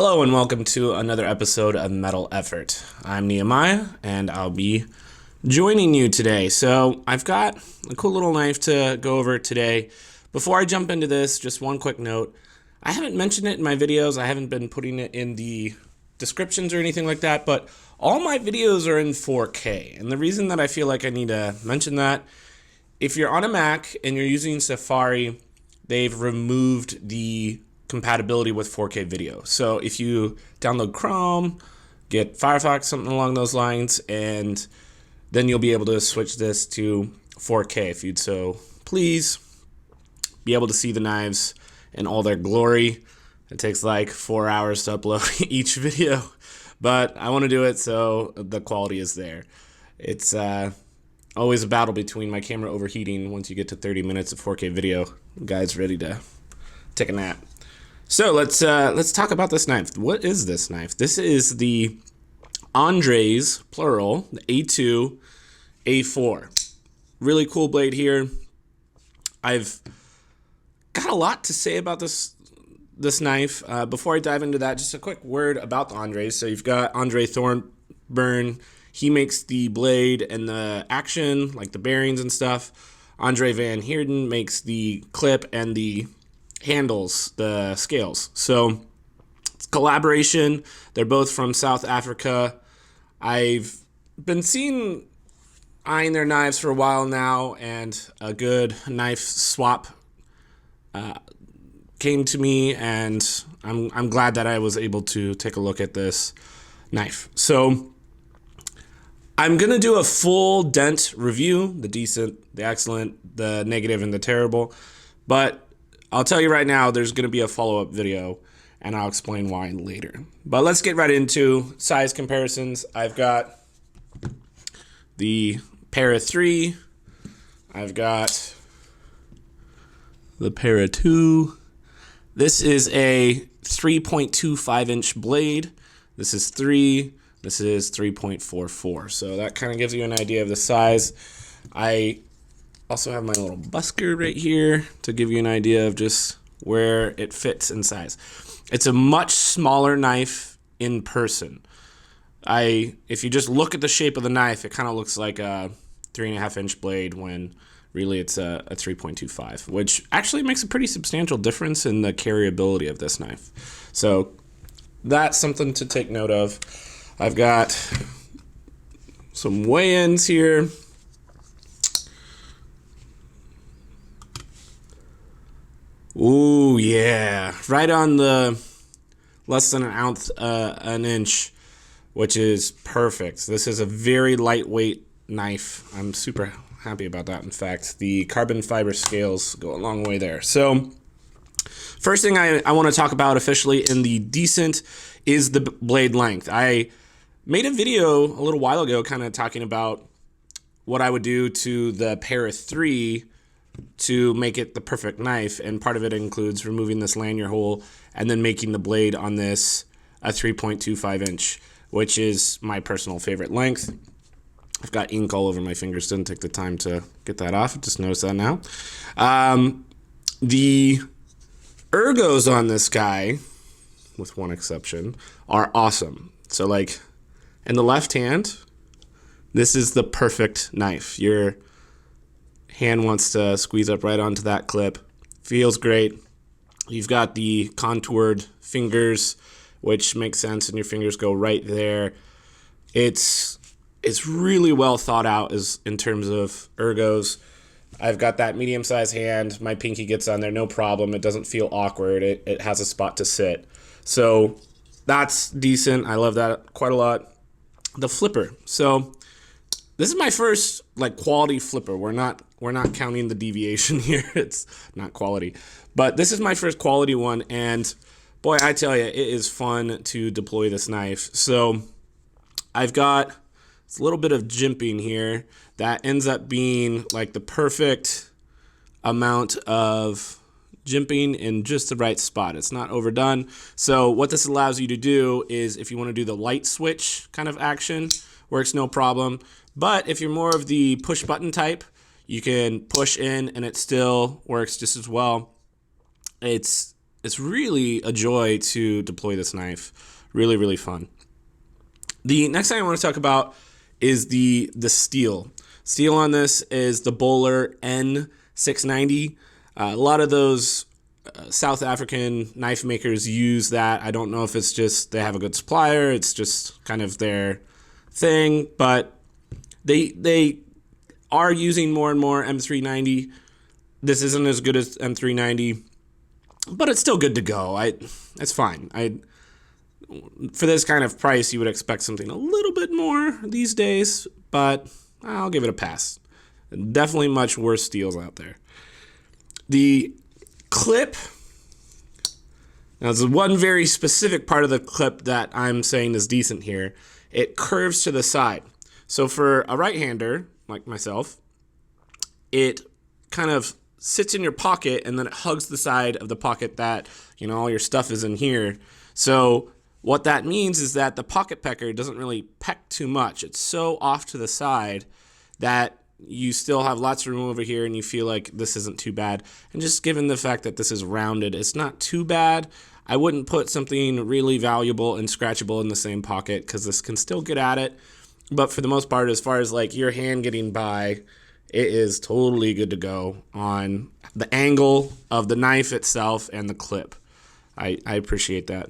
Hello and welcome to another episode of Metal Effort. I'm Nehemiah and I'll be joining you today. So I've got a cool little knife to go over today. Before I jump into this, just one quick note. I haven't mentioned it in my videos. I haven't been putting it in the descriptions or anything like that, but all my videos are in 4K. And the reason that I feel like I need to mention that, if you're on a Mac and you're using Safari, they've removed the compatibility with 4K video. So if you download Chrome, get Firefox, something along those lines, and then you'll be able to switch this to 4K if you'd so please. Be able to see the knives in all their glory. It takes like 4 hours to upload each video, but I want to do it so the quality is there. It's always a battle between my camera overheating once you get to 30 minutes of 4K video. The guy's ready to take a nap. So let's talk about this knife. What is this knife? This is the Andres, plural, the A2A4. Really cool blade here. I've got a lot to say about this knife. Before I dive into that, just a quick word about the Andres. So you've got Andre Thornburn. He makes the blade and the action, like the bearings and stuff. Andre Van Heerden makes the clip and the handles, the scales. So it's collaboration. They're both from South Africa. I've been eyeing their knives for a while now, and a good knife swap came to me, and I'm glad that I was able to take a look at this knife. So I'm gonna do a full dent review, the decent, the excellent, the negative, and the terrible, but I'll tell you right now, there's going to be a follow-up video, and I'll explain why later. But let's get right into size comparisons. I've got the Para 3. I've got the Para 2. This is a 3.25-inch blade. This is 3. This is 3.44. So that kind of gives you an idea of the size. I also have my little busker right here to give you an idea of just where it fits in size. It's a much smaller knife in person. If you just look at the shape of the knife, it kind of looks like a 3.5-inch blade when really it's a 3.25, which actually makes a pretty substantial difference in the carryability of this knife. So that's something to take note of. I've got some weigh-ins here. Ooh, yeah. Right on the less than an inch, which is perfect. This is a very lightweight knife. I'm super happy about that. In fact, the carbon fiber scales go a long way there. So first thing I want to talk about officially in the decent is the blade length. I made a video a little while ago kind of talking about what I would do to the Para 3 to make it the perfect knife, and part of it includes removing this lanyard hole and then making the blade on this a 3.25 inch, which is my personal favorite length. I've got ink all over my fingers. Didn't take the time to get that off. I just noticed that now. The ergos on this guy, with one exception, are awesome. So like in the left hand, this is the perfect knife. Your hand wants to squeeze up right onto that clip. Feels great. You've got the contoured fingers, which makes sense, and your fingers go right there. It's really well thought out in terms of ergos. I've got that medium-sized hand. My pinky gets on there, no problem. It doesn't feel awkward. It has a spot to sit. So that's decent. I love that quite a lot. The flipper. So this is my first like quality flipper. We're not counting the deviation here. It's not quality. But this is my first quality one, and boy, I tell you, it is fun to deploy this knife. So I've got a little bit of jimping here that ends up being like the perfect amount of jimping in just the right spot. It's not overdone. So what this allows you to do is, if you want to do the light switch kind of action, works no problem. But if you're more of the push button type, you can push in and it still works just as well. It's it's really a joy to deploy this knife. Really, really fun. The next thing I want to talk about is the steel. Steel on this is the Bowler N690. A lot of those South African knife makers use that. I don't know if it's just they have a good supplier. It's just kind of their thing, but they are using more and more M390. This isn't as good as M390, but it's still good to go. It's fine. For this kind of price, you would expect something a little bit more these days, but I'll give it a pass. Definitely much worse steels out there. The clip, now there's one very specific part of the clip that I'm saying is decent here. It curves to the side. So for a right-hander, like myself, it kind of sits in your pocket and then it hugs the side of the pocket that, all your stuff is in here. So what that means is that the pocket pecker doesn't really peck too much. It's so off to the side that you still have lots of room over here and you feel like this isn't too bad. And just given the fact that this is rounded, it's not too bad. I wouldn't put something really valuable and scratchable in the same pocket because this can still get at it. But for the most part, as far as like your hand getting by, it is totally good to go on the angle of the knife itself and the clip. I appreciate that.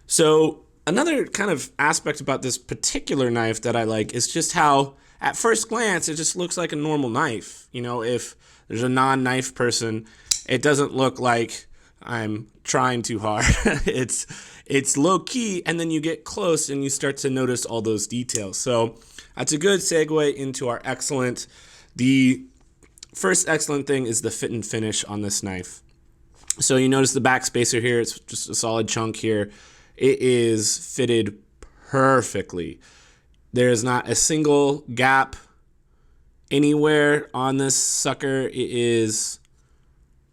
So another kind of aspect about this particular knife that I like is just how at first glance, it just looks like a normal knife. If there's a non-knife person, it doesn't look like I'm trying too hard. It's low key, and then you get close and you start to notice all those details. So that's a good segue into our excellent. The first excellent thing is the fit and finish on this knife. So you notice the back spacer here. It's just a solid chunk here. It is fitted perfectly. There is not a single gap anywhere on this sucker. It is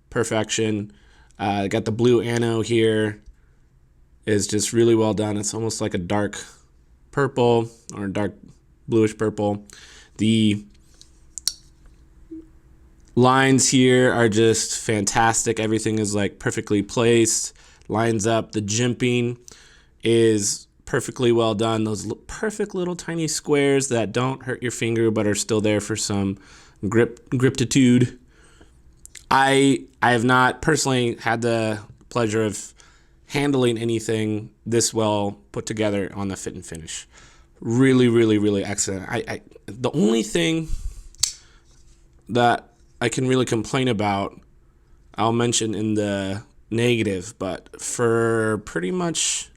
perfection. Got the blue ano here. Is just really well done. It's almost like a dark purple or dark bluish purple. The lines here are just fantastic. Everything is like perfectly placed, lines up. The jimping is perfectly well done. Those perfect little tiny squares that don't hurt your finger but are still there for some griptitude. I have not personally had the pleasure of handling anything this well put together on the fit and finish. Really, really, really excellent. The only thing that I can really complain about, I'll mention in the negative, but for pretty much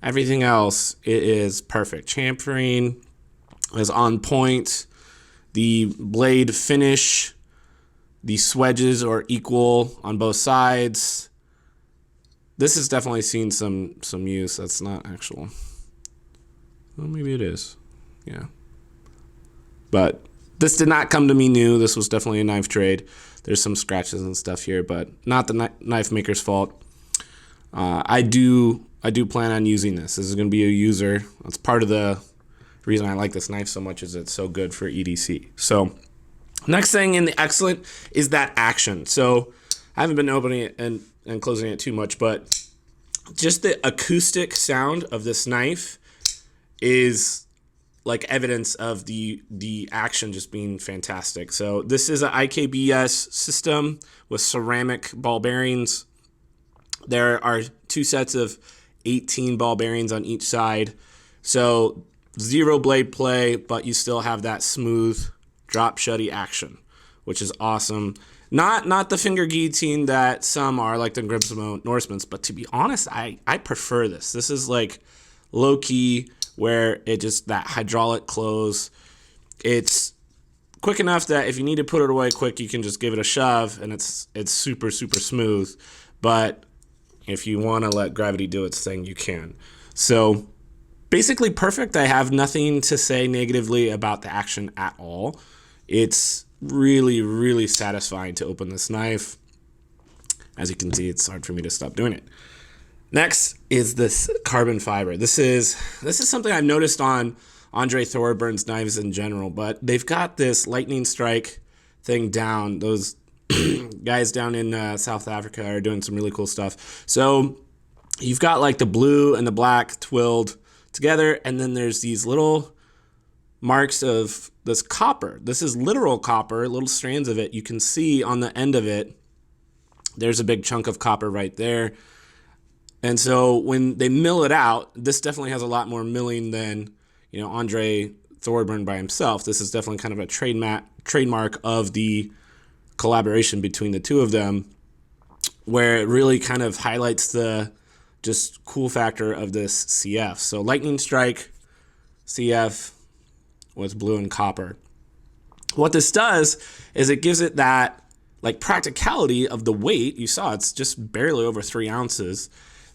everything else, it is perfect. Chamfering is on point. The blade finish, the swedges are equal on both sides. This has definitely seen some use. That's not actual. Well, maybe it is. Yeah. But this did not come to me new. This was definitely a knife trade. There's some scratches and stuff here, but not the knife maker's fault. I do plan on using this. This is going to be a user. That's part of the reason I like this knife so much is it's so good for EDC. So next thing in the excellent is that action. So I haven't been opening it and closing it too much, but just the acoustic sound of this knife is like evidence of the action just being fantastic. So this is an IKBS system with ceramic ball bearings. There are two sets of 18 ball bearings on each side. So zero blade play, but you still have that smooth drop shutty action, which is awesome. Not the finger guillotine that some are, like the Grimsmo Norseman's, but to be honest, I prefer this. This is like low key, where it just, that hydraulic close, it's quick enough that if you need to put it away quick, you can just give it a shove and it's super, super smooth. But if you want to let gravity do its thing, you can. So basically perfect. I have nothing to say negatively about the action at all. It's really, really satisfying to open this knife. As you can see, it's hard for me to stop doing it. Next is this carbon fiber. This is something I've noticed on Andre Thorburns knives in general, but they've got this lightning strike thing down. Those Guys down in South Africa are doing some really cool stuff. So you've got like the blue and the black twilled together, and then there's these little marks of this copper. This is literal copper, little strands of it. You can see on the end of it, there's a big chunk of copper right there. And so when they mill it out, this definitely has a lot more milling than, Andre Thorburn by himself. This is definitely kind of a trademark of the collaboration between the two of them, where it really kind of highlights the just cool factor of this CF. So Lightning Strike CF with blue and copper. What this does is it gives it that like practicality of the weight. You saw it's just barely over 3 ounces.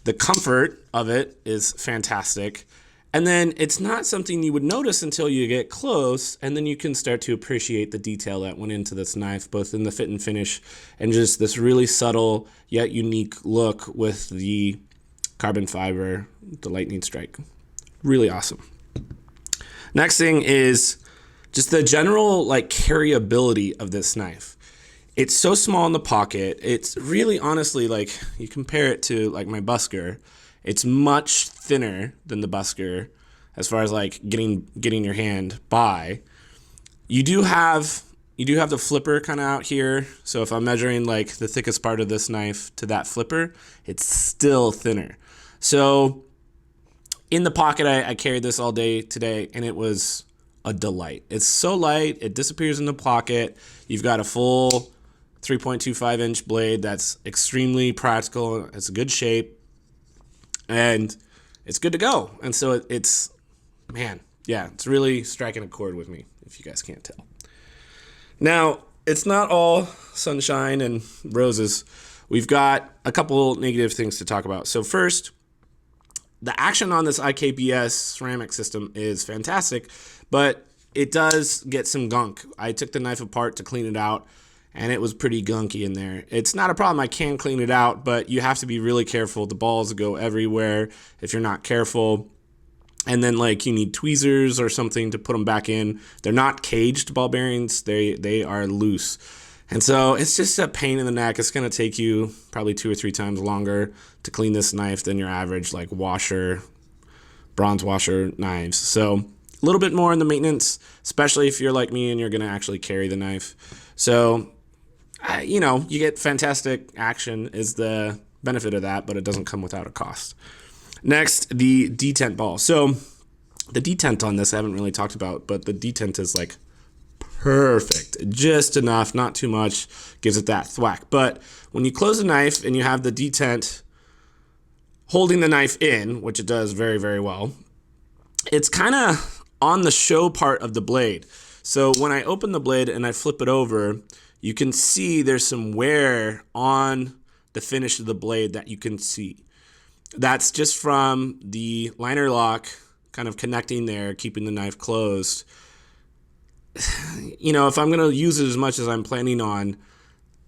The comfort of it is fantastic. And then it's not something you would notice until you get close, and then you can start to appreciate the detail that went into this knife, both in the fit and finish and just this really subtle yet unique look with the carbon fiber, the Lightning Strike. Really awesome. Next thing is just the general like carryability of this knife. It's so small in the pocket. It's really honestly like you compare it to like my Busker. It's much thinner than the Busker as far as like getting your hand by. You do have the flipper kind of out here. So if I'm measuring like the thickest part of this knife to that flipper, it's still thinner. So in the pocket, I carried this all day today, and it was a delight. It's so light, it disappears in the pocket. You've got a full 3.25 inch blade that's extremely practical. It's a good shape, and it's good to go. And so it's really striking a chord with me, if you guys can't tell. Now, it's not all sunshine and roses. We've got a couple negative things to talk about. So first, the action on this IKBS ceramic system is fantastic, but it does get some gunk. I took the knife apart to clean it out, and it was pretty gunky in there. It's not a problem. I can clean it out, but you have to be really careful. The balls go everywhere if you're not careful. And then like you need tweezers or something to put them back in. They're not caged ball bearings. They are loose. And so it's just a pain in the neck. It's going to take you probably 2 or 3 times longer to clean this knife than your average like bronze washer knives. So a little bit more in the maintenance, especially if you're like me and you're going to actually carry the knife. So, you get fantastic action is the benefit of that, but it doesn't come without a cost. Next, the detent ball. So the detent on this I haven't really talked about, but the detent is like perfect. Just enough, not too much, gives it that thwack. But when you close the knife and you have the detent holding the knife in, which it does very, very well, it's kind of on the show part of the blade. So when I open the blade and I flip it over, you can see there's some wear on the finish of the blade that you can see. That's just from the liner lock kind of connecting there, keeping the knife closed. If I'm going to use it as much as I'm planning on,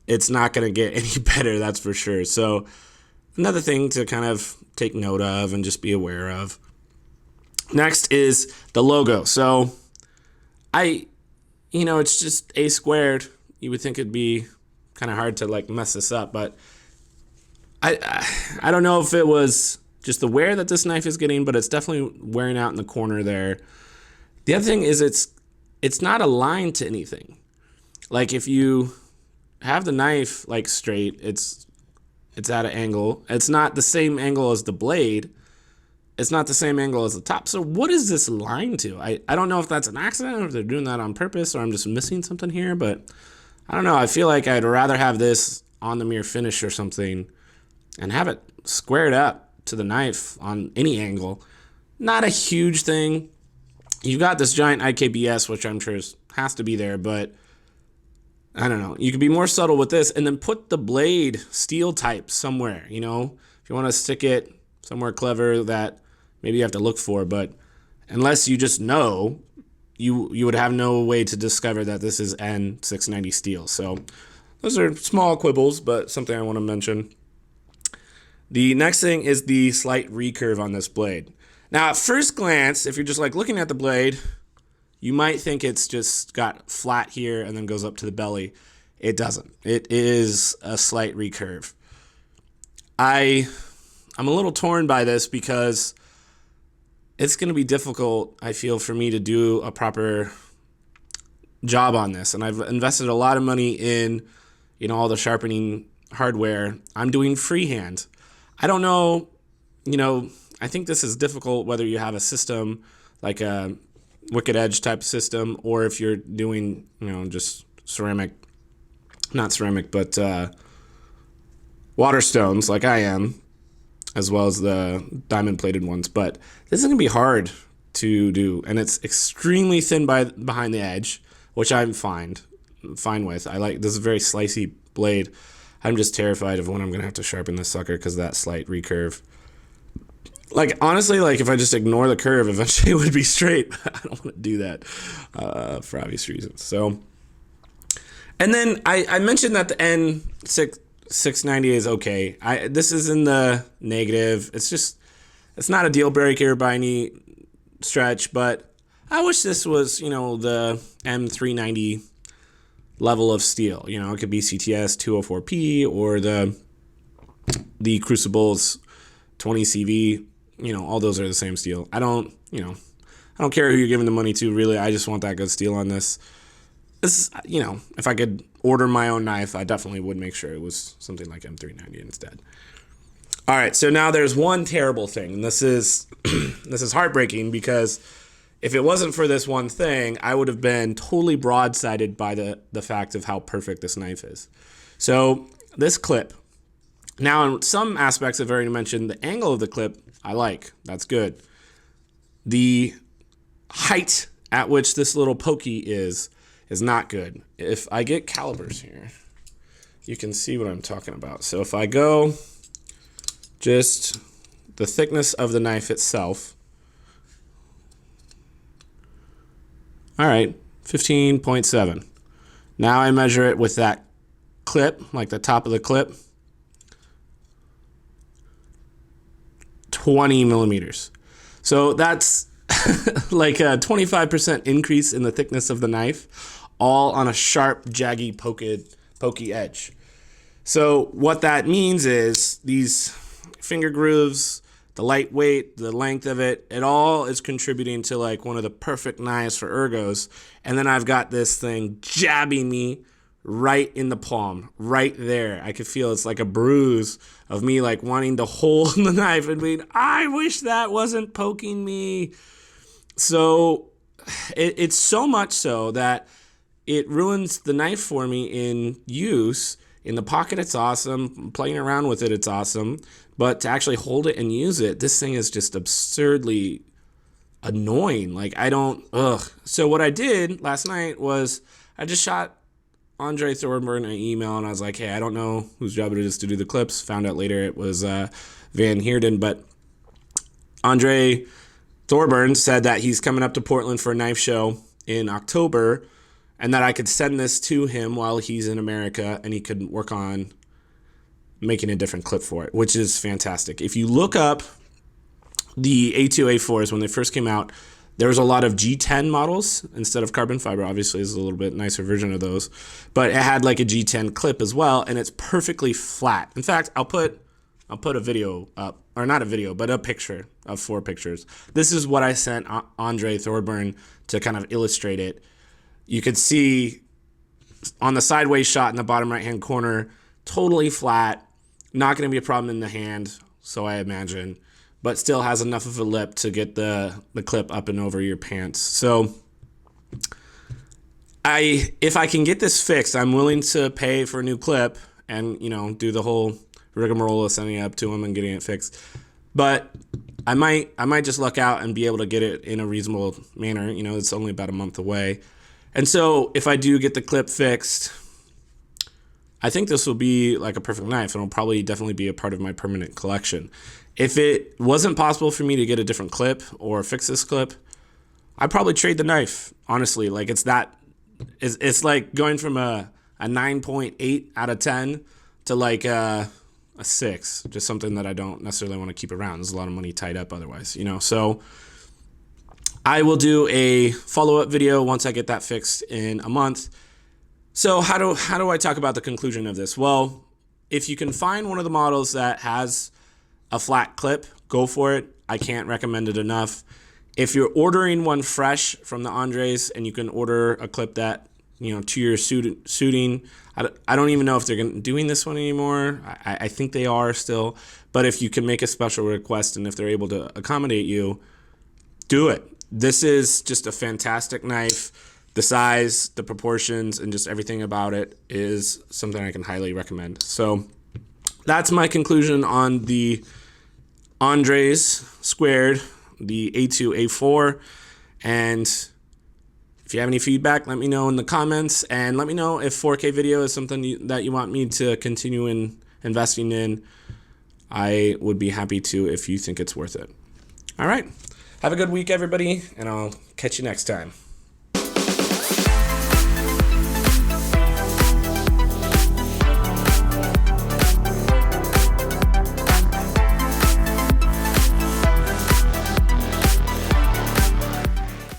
it's not going to get any better, that's for sure. So another thing to kind of take note of and just be aware of. Next is the logo. So it's just A squared. You would think it'd be kind of hard to like mess this up, but I don't know if it was just the wear that this knife is getting, but it's definitely wearing out in the corner there. The other thing is it's not aligned to anything. Like if you have the knife like straight, it's at an angle. It's not the same angle as the blade. It's not the same angle as the top. So what is this line to? I don't know if that's an accident or if they're doing that on purpose or I'm just missing something here, but I don't know. I feel like I'd rather have this on the mirror finish or something and have it squared up to the knife on any angle. Not a huge thing. You've got this giant IKBS, which I'm sure has to be there, but I don't know. You could be more subtle with this and then put the blade steel type somewhere, if you want to stick it somewhere clever that maybe you have to look for, but unless you just know, you would have no way to discover that this is N690 steel. So those are small quibbles, but something I want to mention. The next thing is the slight recurve on this blade. Now, at first glance, if you're just like looking at the blade, you might think it's just got flat here and then goes up to the belly. It doesn't. It is a slight recurve. I'm a little torn by this because it's going to be difficult, I feel, for me to do a proper job on this. And I've invested a lot of money in, all the sharpening hardware. I'm doing freehand. I don't know, I think this is difficult whether you have a system like a Wicked Edge type system or if you're doing, just not ceramic, but water stones like I am, as well as the diamond plated ones. But this is going to be hard to do, and it's extremely thin behind the edge, which I'm fine with. I like this is a very slicey blade. I'm just terrified of when I'm going to have to sharpen this sucker because of that slight recurve. Like, honestly, like if I just ignore the curve, eventually it would be straight. I don't want to do that for obvious reasons. So, and then I mentioned that the N690 is okay. This is in the negative. It's not a deal breaker by any stretch, but I wish this was, the M390 level of steel. It could be CTS 204P or the Crucibles 20CV. All those are the same steel. I don't care who you're giving the money to, really. I just want that good steel on this. This, if I could order my own knife, I definitely would make sure it was something like M390 instead. All right, so now there's one terrible thing, and this is heartbreaking because if it wasn't for this one thing, I would have been totally broadsided by the fact of how perfect this knife is. So this clip, now in some aspects I've already mentioned, the angle of the clip I like. That's good. The height at which this little pokey is not good. If I get calibers here, you can see what I'm talking about. So if I go just the thickness of the knife itself, all right, 15.7. Now I measure it with that clip, like the top of the clip, 20 millimeters. So that's like a 25% increase in the thickness of the knife, all on a sharp, jaggy, pokey edge. So what that means is these finger grooves, the lightweight, the length of it, it all is contributing to like one of the perfect knives for ergos. And then I've got this thing jabbing me right in the palm, right there. I could feel it's like a bruise of me like wanting to hold the knife and being, I wish that wasn't poking me. So it's so much so that it ruins the knife for me in use. In the pocket, it's awesome. Playing around with it, it's awesome. But to actually hold it and use it, this thing is just absurdly annoying. Like, So what I did last night was I just shot Andre Thorburn an email, and I was like, hey, I don't know whose job it is to do the clips. Found out later it was Van Heerden. But Andre Thorburn said that he's coming up to Portland for a knife show in October, and that I could send this to him while he's in America, and he could work on making a different clip for it, which is fantastic. If you look up the A2A4s when they first came out, there was a lot of G10 models instead of carbon fiber. Obviously, it's a little bit nicer version of those, but it had like a G10 clip as well, and it's perfectly flat. In fact, I'll put a video up, or not a video, but a picture of 4 pictures. This is what I sent Andre Thorburn to kind of illustrate it. You could see on the sideways shot in the bottom right-hand corner, totally flat, not going to be a problem in the hand, so I imagine, but still has enough of a lip to get the clip up and over your pants. So if I can get this fixed, I'm willing to pay for a new clip and, do the whole rigmarole of sending it up to him and getting it fixed. But I might just luck out and be able to get it in a reasonable manner. It's only about a month away. And so if I do get the clip fixed, I think this will be like a perfect knife, and it'll probably definitely be a part of my permanent collection. If it wasn't possible for me to get a different clip or fix this clip, I'd probably trade the knife, honestly. Like it's like going from a 9.8 out of 10 to like a 6, just something that I don't necessarily want to keep around. There's a lot of money tied up otherwise, So I will do a follow-up video once I get that fixed in a month. So how do I talk about the conclusion of this? Well, if you can find one of the models that has a flat clip, go for it. I can't recommend it enough. If you're ordering one fresh from the Andres and you can order a clip that, to your suiting, I don't even know if they're doing this one anymore. I think they are still. But if you can make a special request and if they're able to accommodate you, do it. This is just a fantastic knife. The size, the proportions, and just everything about it is something I can highly recommend. So that's my conclusion on the Andres Squared, the A2A4. And if you have any feedback, let me know in the comments, and let me know if 4K video is something that you want me to continue investing in. I would be happy to if you think it's worth it. All right. Have a good week, everybody, and I'll catch you next time.